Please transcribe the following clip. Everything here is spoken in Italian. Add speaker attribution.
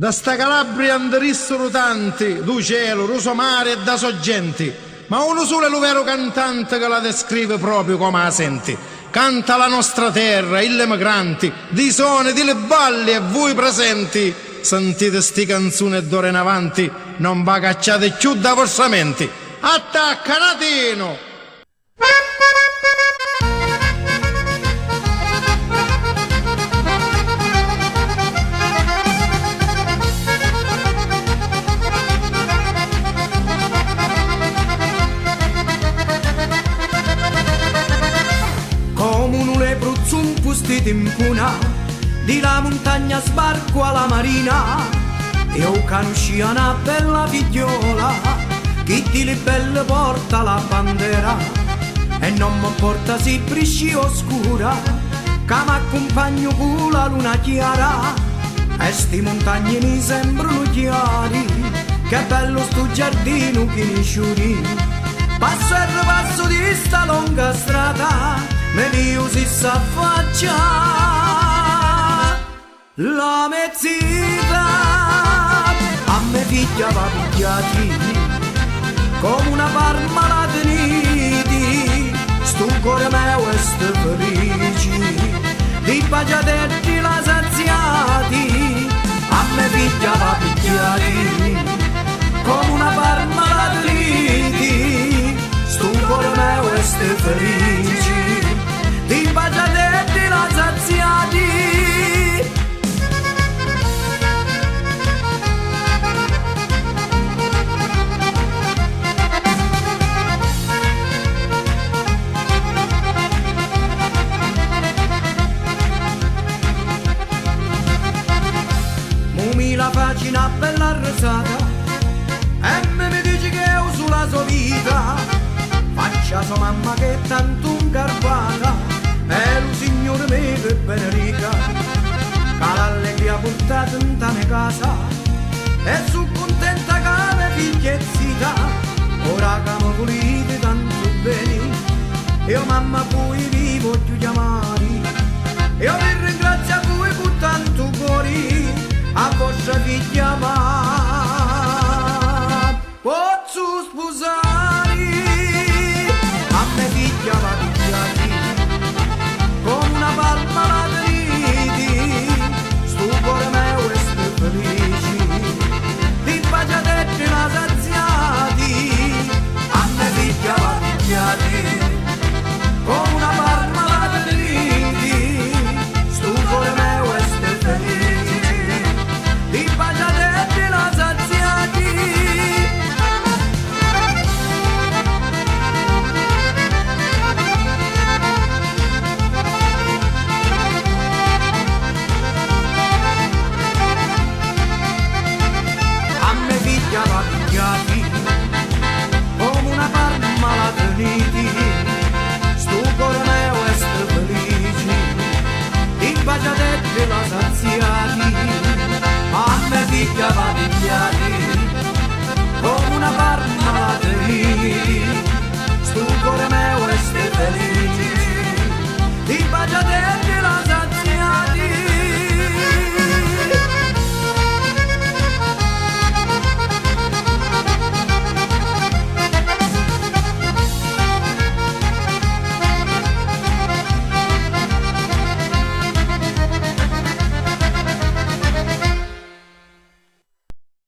Speaker 1: Da sta Calabria andarissero tanti, du cielo, ruso mare e da soggenti, ma uno solo è lo vero cantante che la descrive proprio come la senti. Canta la nostra terra, il emigranti, di sone, di le balle e voi presenti. Sentite sti canzoni d'ora in avanti, non va cacciate più da versamenti. Attacca Natino!
Speaker 2: In puna di la montagna sbarco alla marina e o canuscia una bella figliola chi di le belle porta la bandera e non mi porta si brisci oscura che mi accompagno con la luna chiara e sti montagne mi sembrano chiari che bello sto giardino che mi sciuri passo e ripasso di sta lunga strada me io si s'affaccia la mezzita a me figlia va picchiati come una parmalata niti sto cuore mio e sto felici di baciatetti la saziati a me figlia va picchiati come una parmalata niti sto cuore mio e sto felici di baciatetti la saziati. Mumi la pagina bella rosata e mi dici che ho sulla sua vita faccia sua mamma che è tanto ingarbata e lo signore me che benedica che l'allegria ha portato in tane casa e sono contenta che mia figlia è zita ora che mi volete tanto bene io mamma poi vi voglio chiamare io vi ringrazio a voi con tanto cuore a vostra figlia